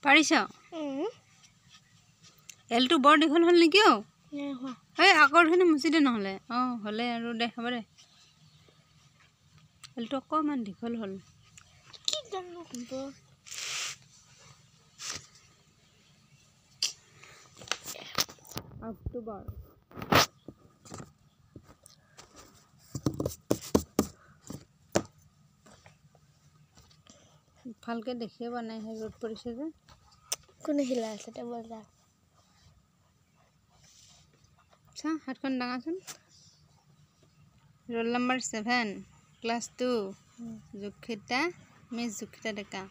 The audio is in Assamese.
পাৰিছ এলটো বৰ দীঘল হ'ল নেকি অ এই আগৰ ধৰণে মুচি দে নহ'লে হ'লে আৰু দে হ'ব দে এলটো অকণমান দীঘল হ'ল কি জানো হ'ব অক্টোবৰ ভালকে দেখিয়ে পোৱা নাই ৰ'দ পৰিছে যে কোনে হিলা আছে তে বজা চা হাতখন ডাঙাচোন ৰোল নম্বৰ 7 ক্লাছ 2 জুখিতা মিছ জুখিতা ডেকা